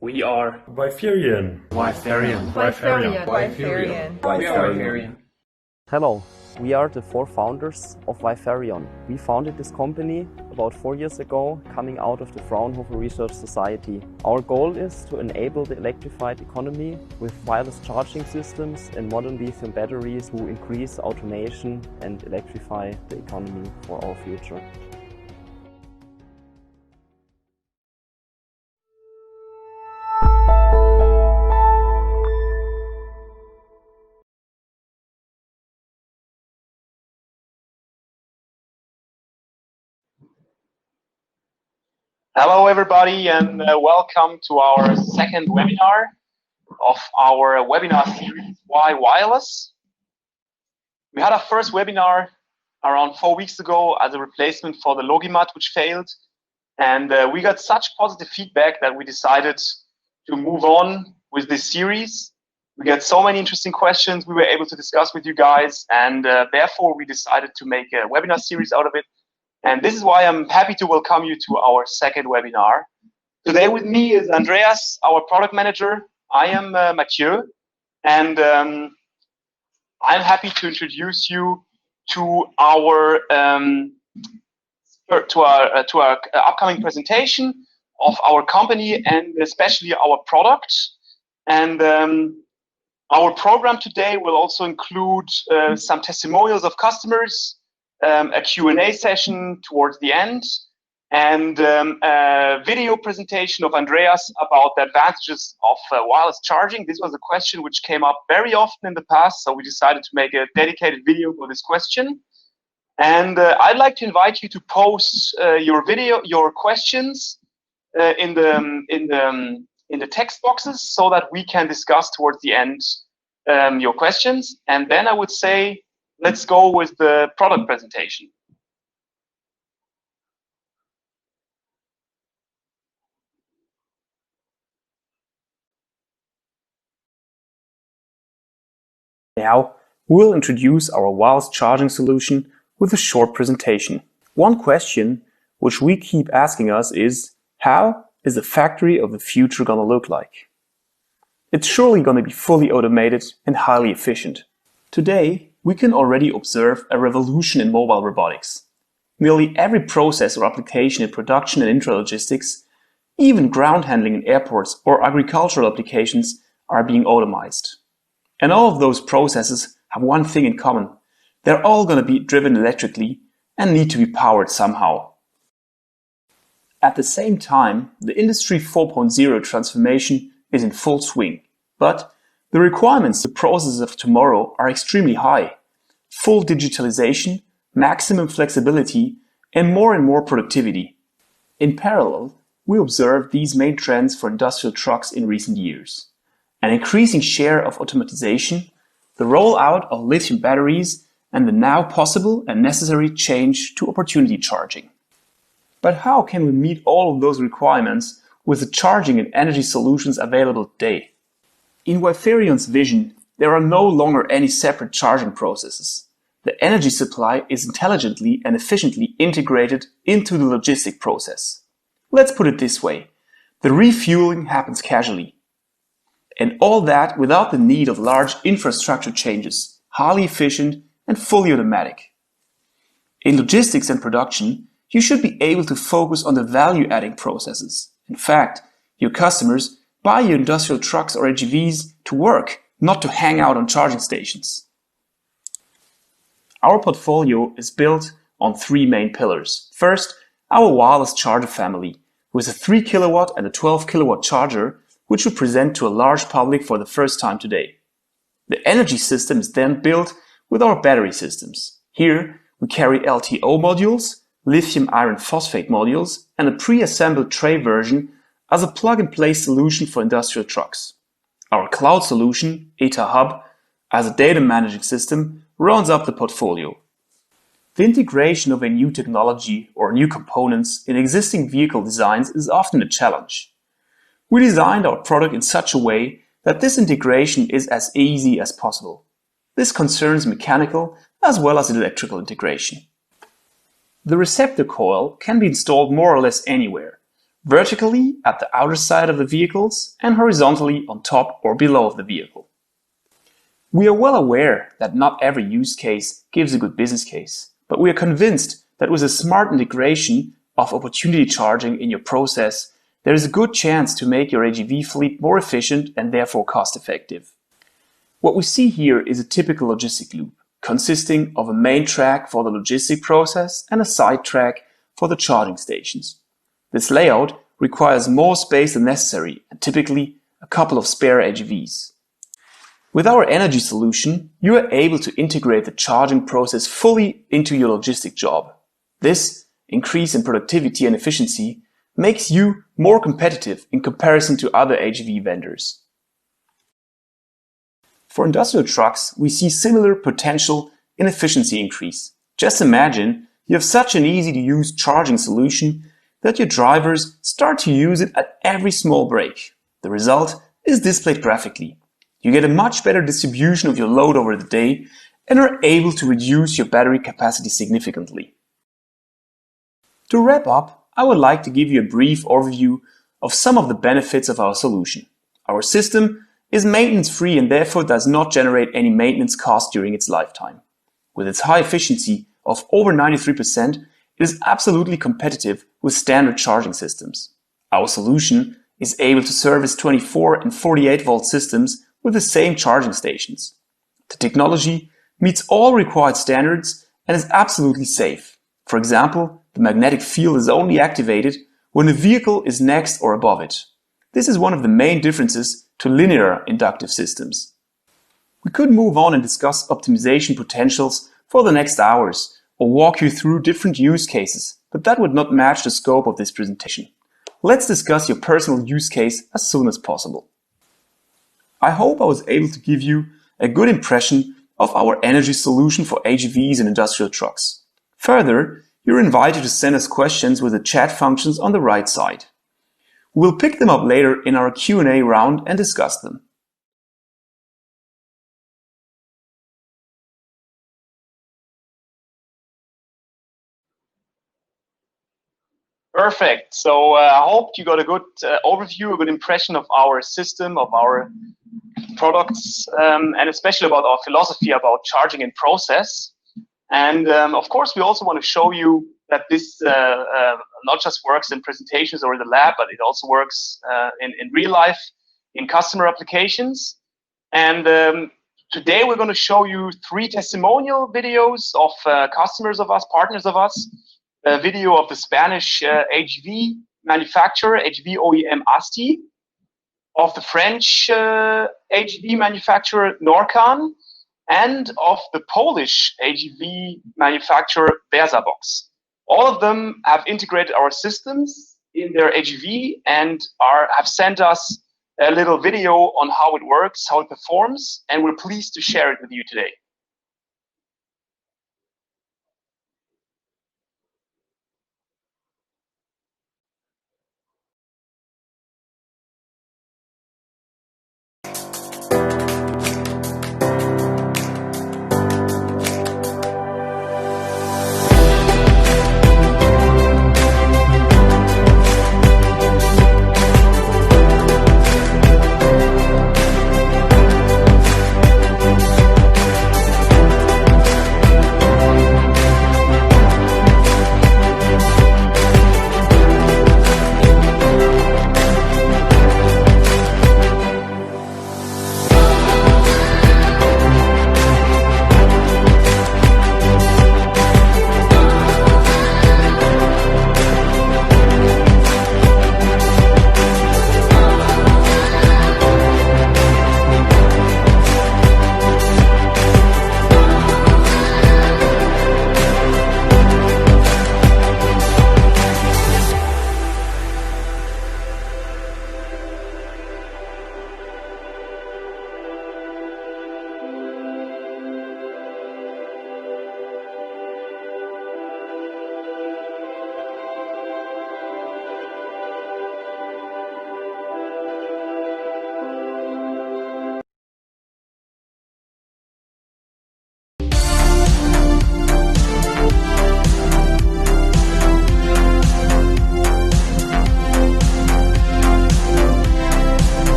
We are Wiferion. Hello, we are the 4 founders of Wiferion. We founded this company about 4 years ago, coming out of the Fraunhofer Research Society. Our goal is to enable the electrified economy with wireless charging systems and modern lithium batteries to increase automation and electrify the economy for our future. Hello everybody and welcome to our second webinar of our webinar series, Why Wireless? We had our first webinar around 4 weeks ago as a replacement for the Logimat, which failed. And we got such positive feedback that we decided to move on with this series. We got so many interesting questions we were able to discuss with you guys, and therefore we decided to make a webinar series out of it. And this is why I'm happy to welcome you to our second webinar. Today with me is Andreas, our product manager. I am Mathieu, and I'm happy to introduce you to our upcoming presentation of our company and especially our product. And our program today will also include some testimonials of customers, a Q&A session towards the end, and a video presentation of Andreas about the advantages of wireless charging. This was a question which came up very often in the past, so we decided to make a dedicated video for this question. And I'd like to invite you to post your questions in the text boxes so that we can discuss towards the end your questions. And then I would say, let's go with the product presentation. Now, we'll introduce our wireless charging solution with a short presentation. One question which we keep asking us is, how is the factory of the future gonna look like? It's surely gonna be fully automated and highly efficient. Today, we can already observe a revolution in mobile robotics. Nearly every process or application in production and intralogistics, even ground handling in airports or agricultural applications, are being automized. And all of those processes have one thing in common. They're all going to be driven electrically and need to be powered somehow. At the same time, the Industry 4.0 transformation is in full swing. But the requirements to processes of tomorrow are extremely high. Full digitalization, maximum flexibility, and more productivity. In parallel, we observed these main trends for industrial trucks in recent years. an increasing share of automatization, the rollout of lithium batteries, and the now possible and necessary change to opportunity charging. But how can we meet all of those requirements with the charging and energy solutions available today? In Wiferion's vision, there are no longer any separate charging processes. The energy supply is intelligently and efficiently integrated into the logistic process. Let's put it this way: the refueling happens casually. And all that without the need of large infrastructure changes, highly efficient and fully automatic. In logistics and production, you should be able to focus on the value-adding processes. In fact, your customers buy your industrial trucks or AGVs to work, not to hang out on charging stations. Our portfolio is built on three main pillars. First, our wireless charger family, with a 3 kilowatt and a 12 kilowatt charger, which we present to a large public for the first time today. The energy system is then built with our battery systems. Here, we carry LTO modules, lithium iron phosphate modules, and a pre-assembled tray version as a plug-and-play solution for industrial trucks. Our cloud solution, ETA Hub, as a data managing system, rounds up the portfolio. The integration of a new technology or new components in existing vehicle designs is often a challenge. We designed our product in such a way that this integration is as easy as possible. This concerns mechanical as well as electrical integration. The receptor coil can be installed more or less anywhere, vertically at the outer side of the vehicles and horizontally on top or below of the vehicle. We are well aware that not every use case gives a good business case, but we are convinced that with a smart integration of opportunity charging in your process, there is a good chance to make your AGV fleet more efficient and therefore cost-effective. What we see here is a typical logistic loop, consisting of a main track for the logistic process and a side track for the charging stations. This layout requires more space than necessary and typically a couple of spare AGVs. With our energy solution, you are able to integrate the charging process fully into your logistic job. This increase in productivity and efficiency makes you more competitive in comparison to other AGV vendors. For industrial trucks, we see similar potential in efficiency increase. Just imagine you have such an easy-to-use charging solution that your drivers start to use it at every small break. The result is displayed graphically. You get a much better distribution of your load over the day and are able to reduce your battery capacity significantly. To wrap up, I would like to give you a brief overview of some of the benefits of our solution. Our system is maintenance-free and therefore does not generate any maintenance cost during its lifetime. With its high efficiency of over 93%, it is absolutely competitive with standard charging systems. Our solution is able to service 24 and 48 volt systems with the same charging stations. The technology meets all required standards and is absolutely safe. For example, the magnetic field is only activated when a vehicle is next or above it. This is one of the main differences to linear inductive systems. We could move on and discuss optimization potentials for the next hours or walk you through different use cases, but that would not match the scope of this presentation. Let's discuss your personal use case as soon as possible. I hope I was able to give you a good impression of our energy solution for AGVs and industrial trucks. Further, you're invited to send us questions with the chat functions on the right side. We will pick them up later in our Q&A round and discuss them. Perfect. So I hope you got a good overview, a good impression of our system, of our products, and especially about our philosophy about charging in process. And of course, we also want to show you that this not just works in presentations or in the lab, but it also works in real life, in customer applications. And today we're going to show you 3 testimonial videos of customers of us, partners of us. A video of the Spanish AGV manufacturer, AGV OEM ASTI, of the French AGV manufacturer Norcan, and of the Polish AGV manufacturer Versabox. All of them have integrated our systems in their AGV and have sent us a little video on how it works, how it performs, and we're pleased to share it with you today.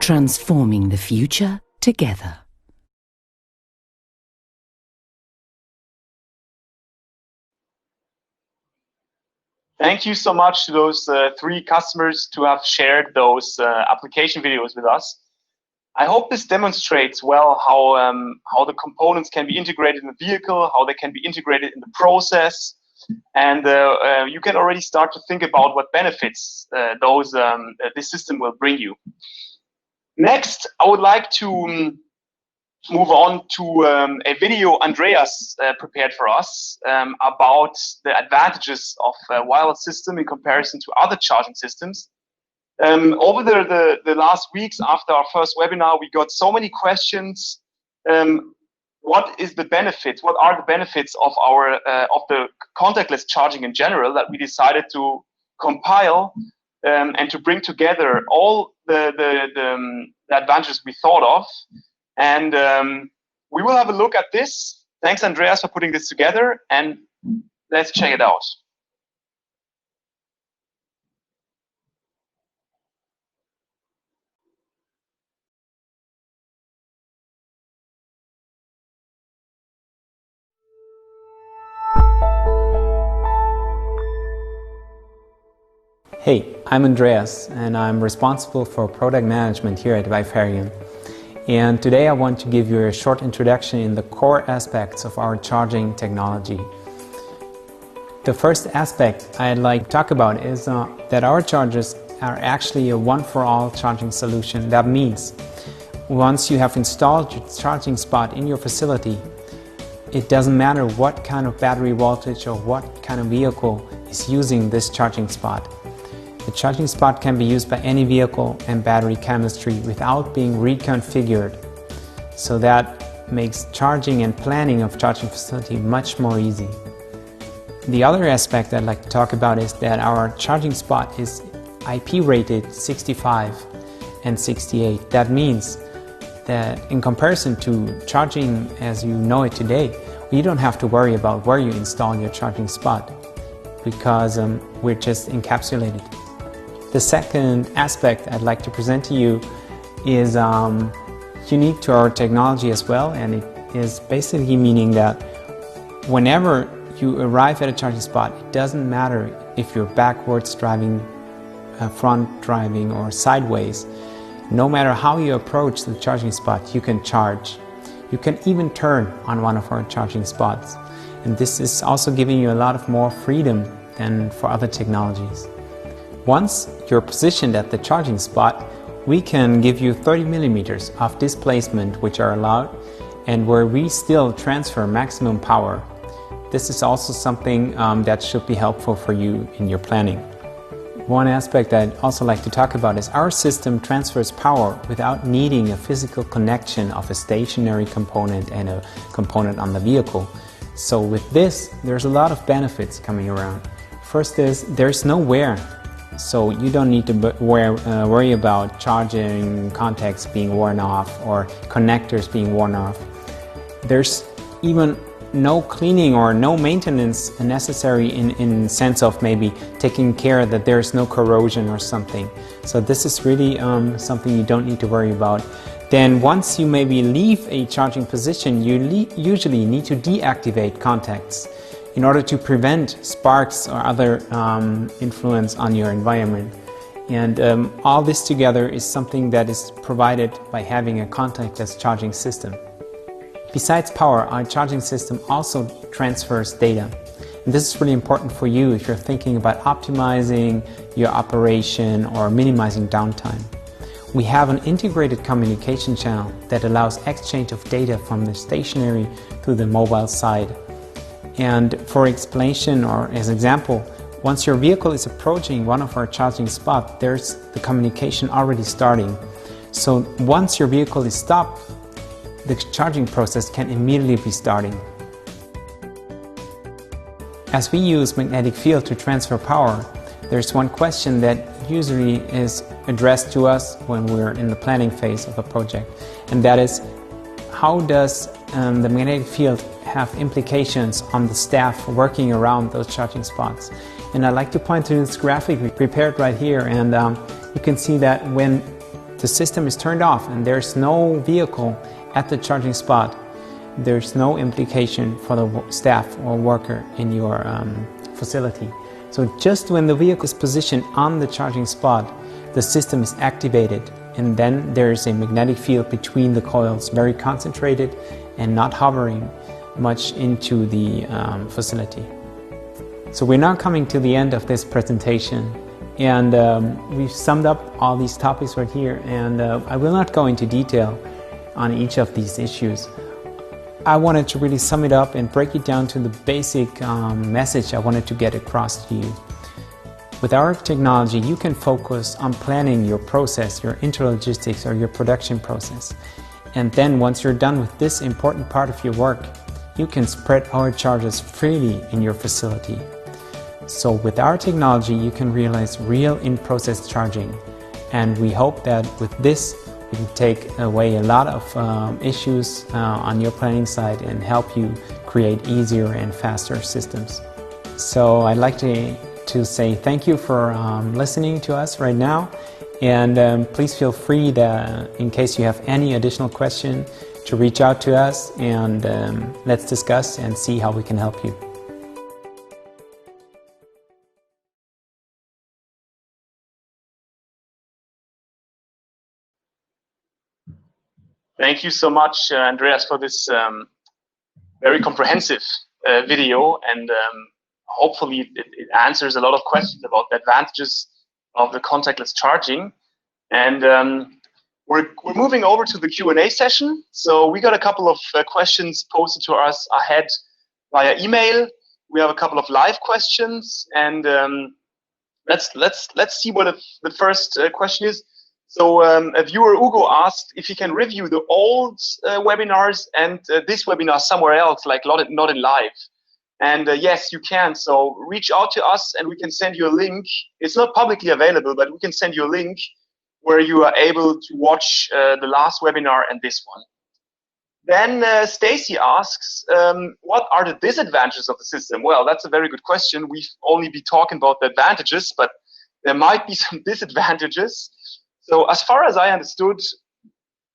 Transforming the future together. Thank you so much to those 3 customers to have shared those application videos with us. I hope this demonstrates well how the components can be integrated in the vehicle, how they can be integrated in the process, and you can already start to think about what benefits this system will bring you. Next, I would like to move on to a video Andreas prepared for us about the advantages of a wireless system in comparison to other charging systems. Over the last weeks after our first webinar, we got so many questions. What is the benefit? What are the benefits of the contactless charging in general, that we decided to compile and to bring together all the advantages we thought of, and we will have a look at this. Thanks, Andreas, for putting this together, and let's check it out. Hey, I'm Andreas, and I'm responsible for product management here at Wiferion. And today I want to give you a short introduction in the core aspects of our charging technology. The first aspect I'd like to talk about is that our chargers are actually a one-for-all charging solution. That means once you have installed your charging spot in your facility, it doesn't matter what kind of battery voltage or what kind of vehicle is using this charging spot. The charging spot can be used by any vehicle and battery chemistry without being reconfigured. So that makes charging and planning of charging facility much more easy. The other aspect I'd like to talk about is that our charging spot is IP rated 65 and 68. That means that in comparison to charging as you know it today, you don't have to worry about where you install your charging spot because we're just encapsulated. The second aspect I'd like to present to you is unique to our technology as well, and it is basically meaning that whenever you arrive at a charging spot, it doesn't matter if you're backwards driving, front driving, or sideways. No matter how you approach the charging spot, you can charge. You can even turn on one of our charging spots. And this is also giving you a lot of more freedom than for other technologies. Once you're positioned at the charging spot, we can give you 30 millimeters of displacement which are allowed and where we still transfer maximum power. This is also something that should be helpful for you in your planning. One aspect I'd also like to talk about is our system transfers power without needing a physical connection of a stationary component and a component on the vehicle. So with this, there's a lot of benefits coming around. First is there's no wear. So you don't need to worry about charging contacts being worn off or connectors being worn off. There's even no cleaning or no maintenance necessary in sense of maybe taking care that there's no corrosion or something. So this is really something you don't need to worry about. Then once you maybe leave a charging position, you usually need to deactivate contacts in order to prevent sparks or other influence on your environment. And all this together is something that is provided by having a contactless charging system. Besides power, our charging system also transfers data. And this is really important for you if you're thinking about optimizing your operation or minimizing downtime. We have an integrated communication channel that allows exchange of data from the stationary to the mobile side. And for explanation or as example, once your vehicle is approaching one of our charging spots, there's the communication already starting. So once your vehicle is stopped, the charging process can immediately be starting. As we use magnetic field to transfer power, there's one question that usually is addressed to us when we're in the planning phase of a project, and that is, how does the magnetic field have implications on the staff working around those charging spots? And I'd like to point to this graphic we prepared right here, and you can see that when the system is turned off and there's no vehicle at the charging spot, there's no implication for the staff or worker in your facility. So just when the vehicle is positioned on the charging spot, the system is activated, and then there's a magnetic field between the coils, very concentrated and not hovering much into the facility. So we're now coming to the end of this presentation, and we've summed up all these topics right here, and I will not go into detail on each of these issues. I wanted to really sum it up and break it down to the basic message I wanted to get across to you. With our technology, you can focus on planning your process, your interlogistics, or your production process. And then once you're done with this important part of your work, you can spread our charges freely in your facility. So with our technology, you can realize real in-process charging. And we hope that with this, we can take away a lot of issues on your planning side and help you create easier and faster systems. So I'd like to say thank you for listening to us right now, and please feel free to, in case you have any additional question, to reach out to us, and let's discuss and see how we can help you. Thank you so much, Andreas, for this very comprehensive video, and hopefully it answers a lot of questions about the advantages of the contactless charging. And we're moving over to the Q&A session. So we got a couple of questions posted to us ahead via email. We have a couple of live questions, and let's see what the first question is. So a viewer, Ugo, asked if he can review the old webinars and this webinar somewhere else, like not in live. And yes, you can. So reach out to us and we can send you a link. It's not publicly available, but we can send you a link where you are able to watch the last webinar and this one. Then Stacy asks, what are the disadvantages of the system? Well, that's a very good question. We've only been talking about the advantages, but there might be some disadvantages. So as far as I understood,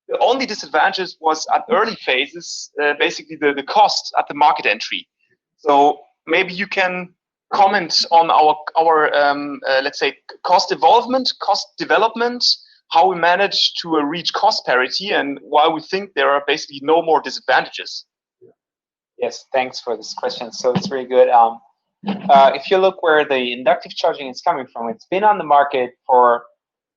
the only disadvantage was at early phases, basically the cost at the market entry. So maybe you can comment on our let's say, cost development, how we managed to reach cost parity, and why we think there are basically no more disadvantages. Yes, thanks for this question. So it's really good. If you look where the inductive charging is coming from, it's been on the market for,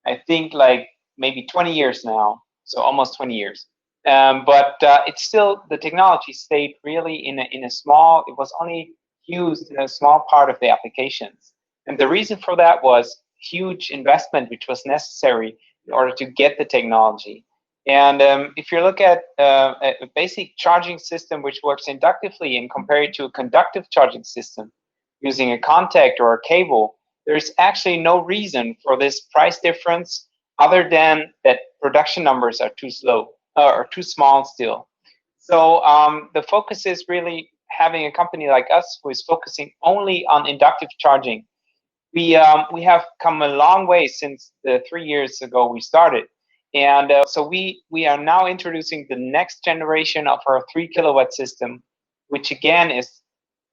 I think, like maybe 20 years now, so almost 20 years. But it's still, the technology stayed really in a small, it was only used in a small part of the applications. And the reason for that was huge investment, which was necessary in order to get the technology. And if you look at a basic charging system which works inductively and compare it to a conductive charging system using a contact or a cable, there's actually no reason for this price difference other than that production numbers are too slow or too small still. So the focus is really having a company like us who is focusing only on inductive charging. We have come a long way since the 3 years ago we started. And so we are now introducing the next generation of our 3 kilowatt system, which again is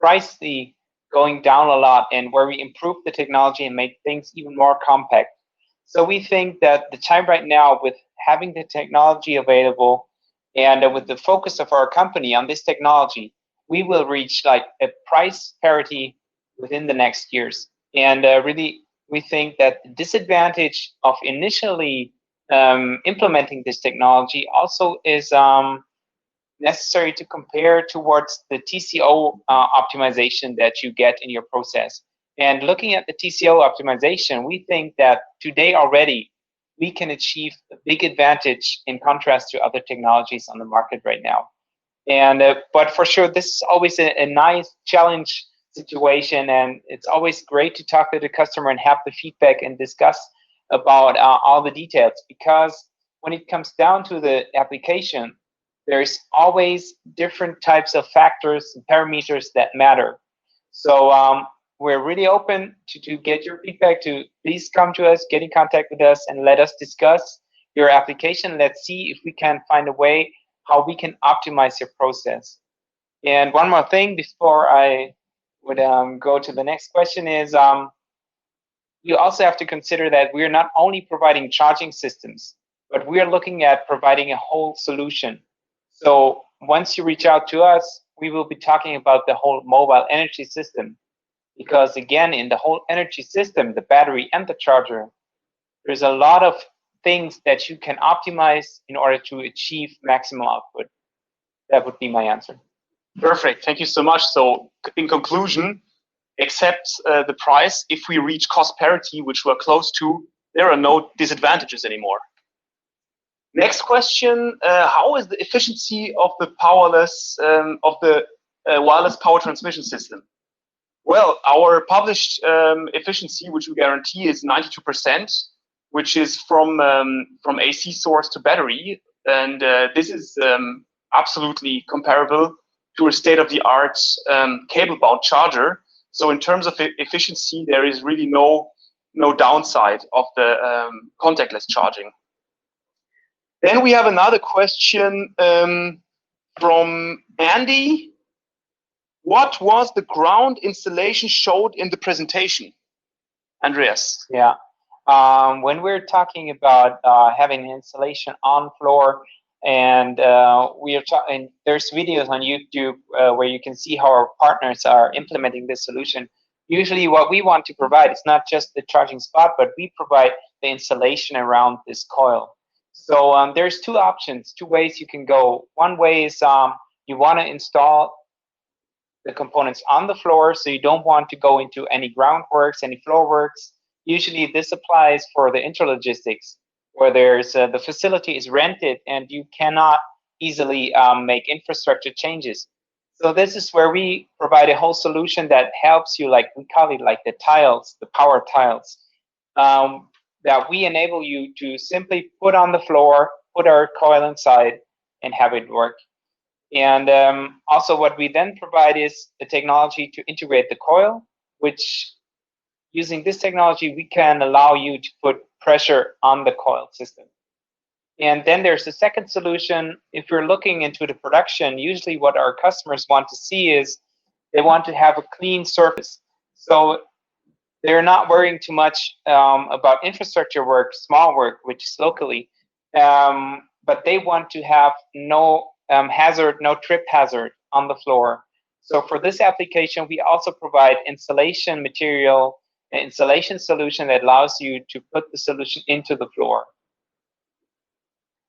pricey, going down a lot, and where we improve the technology and make things even more compact. So we think that the time right now, with having the technology available and with the focus of our company on this technology, we will reach like a price parity within the next years. And really, we think that the disadvantage of initially implementing this technology also is necessary to compare towards the TCO optimization that you get in your process. And looking at the TCO optimization, we think that today already we can achieve a big advantage in contrast to other technologies on the market right now. And but for sure, this is always a nice challenge situation, and it's always great to talk to the customer and have the feedback and discuss about all the details, because when it comes down to the application, there's always different types of factors and parameters that matter. So we're really open to get your feedback. To please come to us, get in contact with us, and let us discuss your application. Let's see if we can find a way how we can optimize your process. And one more thing before I would go to the next question is you also have to consider that we're not only providing charging systems, but we're looking at providing a whole solution. So once you reach out to us, we will be talking about the whole mobile energy system. Because again, in the whole energy system, the battery and the charger, there's a lot of things that you can optimize in order to achieve maximum output. That would be my answer. Perfect. Thank you so much. So in conclusion, except the price, if we reach cost parity, which we're close to, there are no disadvantages anymore. Next question, how is the efficiency of the wireless power transmission system? Well, our published efficiency, which we guarantee, is 92%, which is from AC source to battery, and this is absolutely comparable to a state-of-the-art cable-bound charger. So in terms of efficiency, there is really no downside of the contactless charging. Then we have another question from Andy. What was the ground installation showed in the presentation? Andreas. Yeah. When we're talking about having installation on floor, and we are talking, there's videos on YouTube where you can see how our partners are implementing this solution. Usually what we want to provide is not just the charging spot, but we provide the installation around this coil. So there's two options, two ways you can go. One way is you want to install the components on the floor, so you don't want to go into any groundworks, any floor works. Usually this applies for the intralogistics, where there's the facility is rented and you cannot easily make infrastructure changes. So this is where we provide a whole solution that helps you, like we call it like the tiles, the power tiles, that we enable you to simply put on the floor, put our coil inside, and have it work. And also what we then provide is the technology to integrate the coil, which using this technology, we can allow you to put pressure on the coil system. And then there's the second solution. If you're looking into the production, usually what our customers want to see is they want to have a clean surface. So they're not worrying too much about infrastructure work, small work, which is locally, but they want to have no hazard, no trip hazard on the floor. So for this application, we also provide installation material, an installation solution that allows you to put the solution into the floor.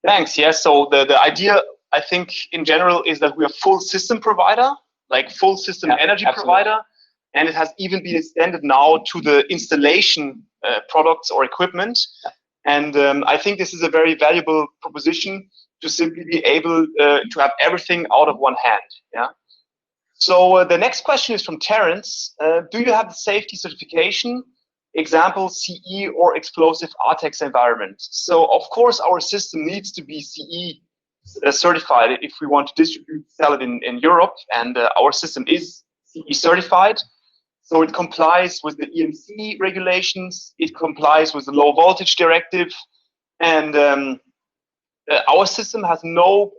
Thanks. Yes. So the idea, I think, in general, is that we are full system provider, like full system energy provider, and it has even been extended now to the installation products or equipment. And I think this is a very valuable proposition to simply be able to have everything out of one hand. Yeah. So the next question is from Terence. Do you have the safety certification? Example, CE or explosive ATEX environment. So of course our system needs to be CE certified if we want to sell it in Europe, and our system is CE certified. So it complies with the EMC regulations, it complies with the low voltage directive, and our system has no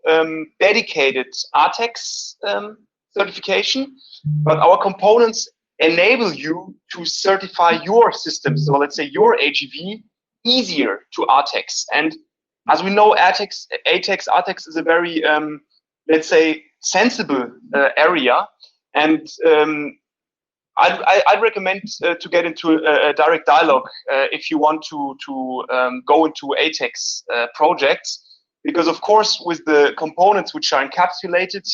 dedicated ATEX certification, but our components enable you to certify your system. So let's say your AGV easier to ATEX. And as we know, ATEX is a very, let's say, sensible area. And I'd recommend to get into a direct dialogue if you want to go into ATEX projects, because of course with the components which are encapsulated,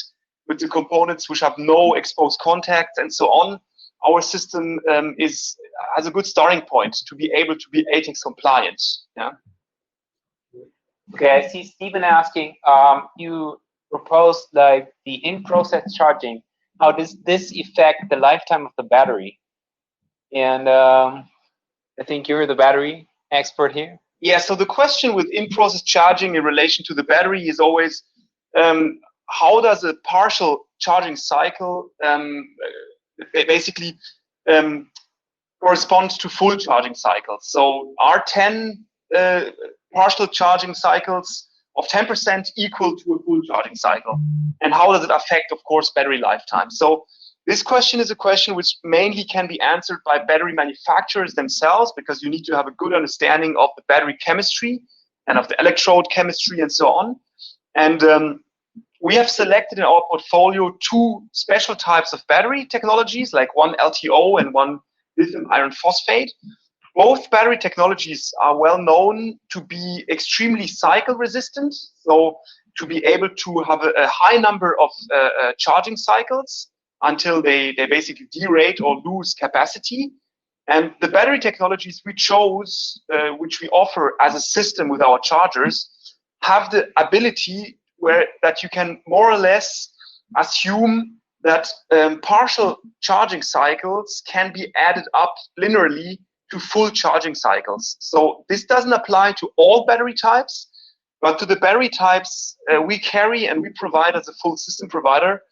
with the components which have no exposed contact and so on, our system has a good starting point to be able to be ATEX compliant. Yeah. Okay, I see Stephen asking, you proposed like the in-process charging. How does this affect the lifetime of the battery? And I think you're the battery expert here. Yeah, so the question with in-process charging in relation to the battery is always, how does a partial charging cycle basically correspond to full charging cycles? So are 10 partial charging cycles of 10% equal to a full charging cycle? And how does it affect, of course, battery lifetime? So this question is a question which mainly can be answered by battery manufacturers themselves, because you need to have a good understanding of the battery chemistry and of the electrode chemistry and so on. And we have selected in our portfolio two special types of battery technologies, like one LTO and one lithium iron phosphate. Both battery technologies are well known to be extremely cycle resistant, so to be able to have a high number of charging cycles until they basically derate or lose capacity. And the battery technologies we chose, which we offer as a system with our chargers, have the ability that you can more or less assume that partial charging cycles can be added up linearly to full charging cycles. So this doesn't apply to all battery types, but to the battery types we carry and we provide as a full system provider,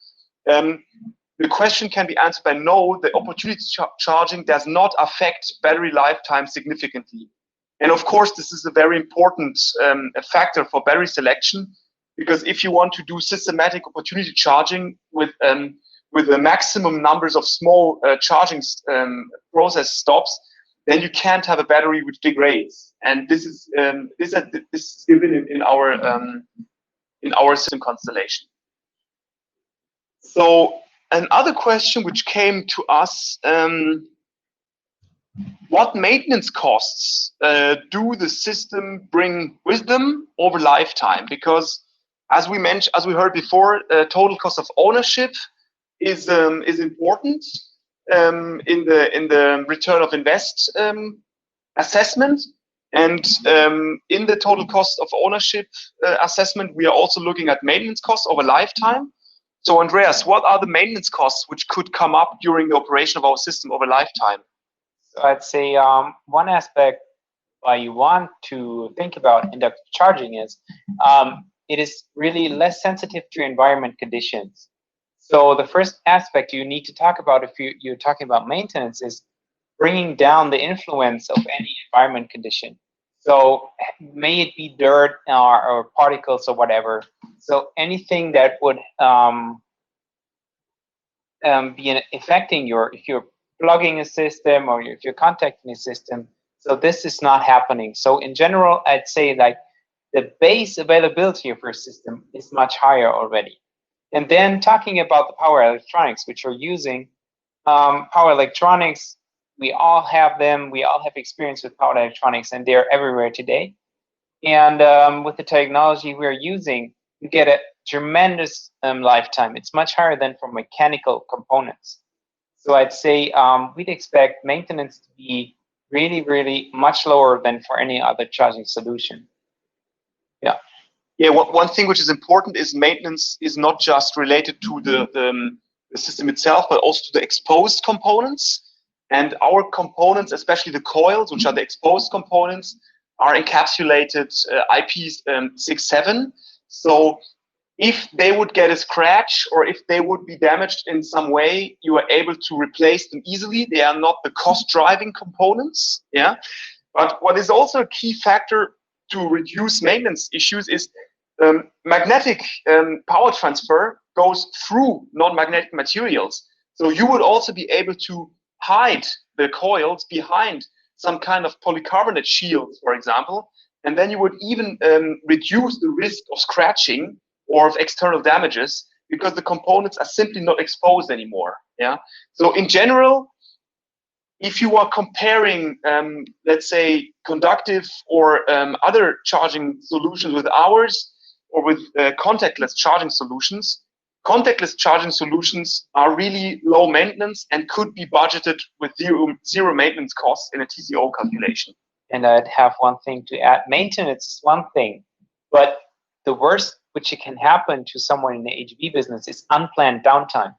the question can be answered by no. The opportunity charging does not affect battery lifetime significantly. And of course, this is a very important factor for battery selection, because if you want to do systematic opportunity charging with the maximum numbers of small charging process stops, then you can't have a battery which degrades. And this is given in our system constellation. So another question which came to us: what maintenance costs do the system bring with them over lifetime? Because as we heard before, total cost of ownership is important in the return of invest assessment, and in the total cost of ownership assessment, we are also looking at maintenance costs over lifetime. So Andreas, what are the maintenance costs which could come up during the operation of our system over lifetime? So I'd say one aspect why you want to think about inductive charging is it is really less sensitive to environment conditions. So the first aspect you need to talk about if you're talking about maintenance is bringing down the influence of any environment condition. So may it be dirt or particles or whatever. So anything that would be affecting if you're plugging a system or if you're contacting a system. So this is not happening. So in general, I'd say like the base availability of your system is much higher already. And then talking about the power electronics, which are using power electronics, we all have them. We all have experience with power electronics, and they're everywhere today. And with the technology we're using, you get a tremendous lifetime. It's much higher than for mechanical components. So I'd say we'd expect maintenance to be really, really much lower than for any other charging solution. Yeah. Yeah, one thing which is important is maintenance is not just related to the system itself, but also to the exposed components. And our components, especially the coils, which are the exposed components, are encapsulated IP67. So if they would get a scratch or if they would be damaged in some way, you are able to replace them easily. They are not the cost-driving components. Yeah. But what is also a key factor to reduce maintenance issues is magnetic power transfer goes through non-magnetic materials. So you would also be able to hide the coils behind some kind of polycarbonate shield, for example, and then you would even reduce the risk of scratching or of external damages because the components are simply not exposed anymore. Yeah. So in general, if you are comparing, let's say, conductive or other charging solutions with ours, or with contactless charging solutions are really low maintenance and could be budgeted with zero maintenance costs in a TCO calculation. And I'd have one thing to add. Maintenance is one thing, but the worst which can happen to someone in the HV business is unplanned downtime.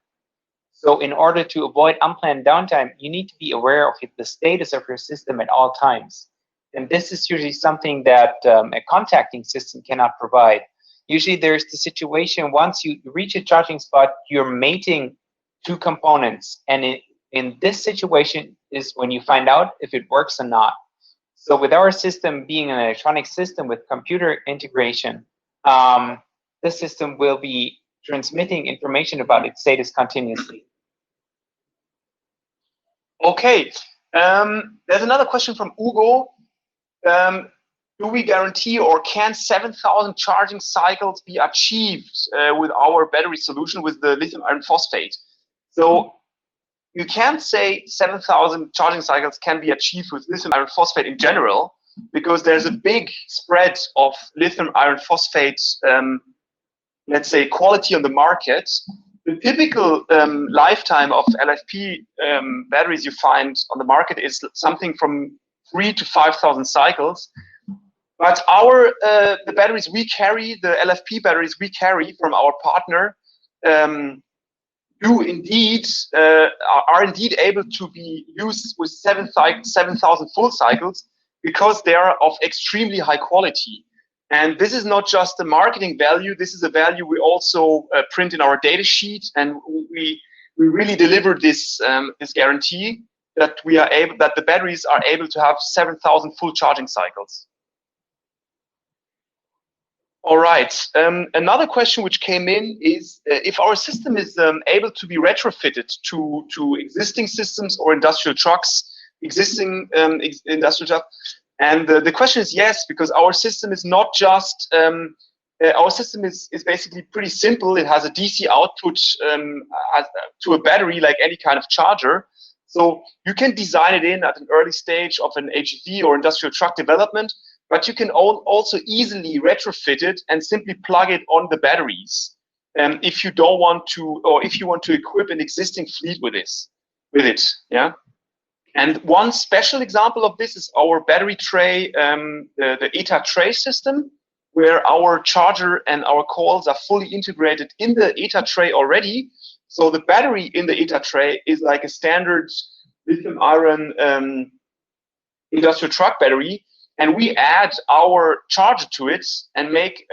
So in order to avoid unplanned downtime, you need to be aware of the status of your system at all times. And this is usually something that a contacting system cannot provide. Usually there's the situation once you reach a charging spot, you're mating two components. And in this situation is when you find out if it works or not. So with our system being an electronic system with computer integration, this system will be transmitting information about its status continuously. Okay, there's another question from Ugo. Do we guarantee or can 7,000 charging cycles be achieved with our battery solution with the lithium iron phosphate? So you can't say 7,000 charging cycles can be achieved with lithium iron phosphate in general, because there's a big spread of lithium iron phosphate, let's say, quality on the market. The typical lifetime of LFP batteries you find on the market is something from 3,000 to 5,000 cycles. But the batteries we carry, the LFP batteries we carry from our partner, do indeed are indeed able to be used with 7,000 full cycles because they are of extremely high quality. And this is not just a marketing value. This is a value we also print in our data sheet, and we really deliver this this guarantee that the batteries are able to have 7,000 full charging cycles. All right. Another question which came in is if our system is able to be retrofitted to existing systems or industrial trucks, industrial trucks. And the question is yes, because our system is not just, our system is basically pretty simple. It has a DC output to a battery like any kind of charger. So you can design it in at an early stage of an HEV or industrial truck development, but you can also easily retrofit it and simply plug it on the batteries. If you don't want to, or if you want to equip an existing fleet with it, yeah. And one special example of this is our battery tray, the ETA tray system, where our charger and our coils are fully integrated in the ETA tray already. So the battery in the ETA tray is like a standard lithium-ion industrial truck battery, and we add our charger to it and make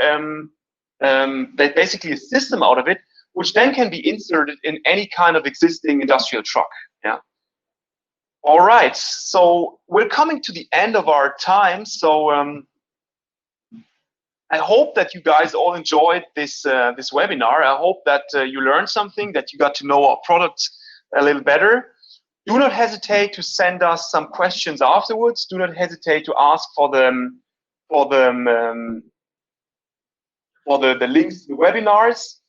basically a system out of it, which then can be inserted in any kind of existing industrial truck. Yeah. All right, so we're coming to the end of our time. So I hope that you guys all enjoyed this this webinar. I hope that you learned something, that you got to know our product a little better. Do not hesitate to send us some questions afterwards. Do not hesitate to ask for the links to the webinars,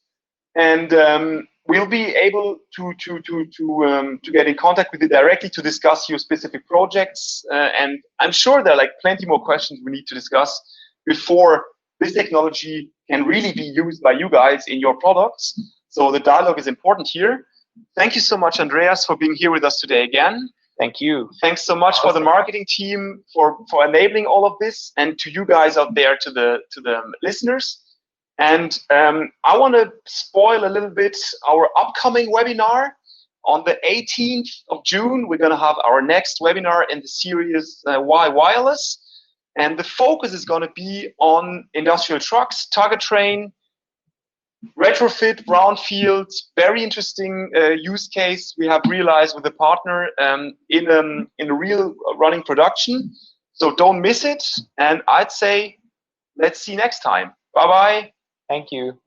and we'll be able to get in contact with you directly to discuss your specific projects. And I'm sure there are like plenty more questions we need to discuss before this technology can really be used by you guys in your products. So the dialogue is important here. Thank you so much, Andreas, for being here with us today again. Thank you. Thanks so much for the marketing team for enabling all of this, and to you guys out there, to the listeners. And I want to spoil a little bit our upcoming webinar. On the 18th of June, we're going to have our next webinar in the series Why Wireless. And the focus is going to be on industrial trucks, target train, retrofit, brownfield. Very interesting use case we have realized with a partner in a real running production. So don't miss it. And I'd say, let's see next time. Bye-bye. Thank you.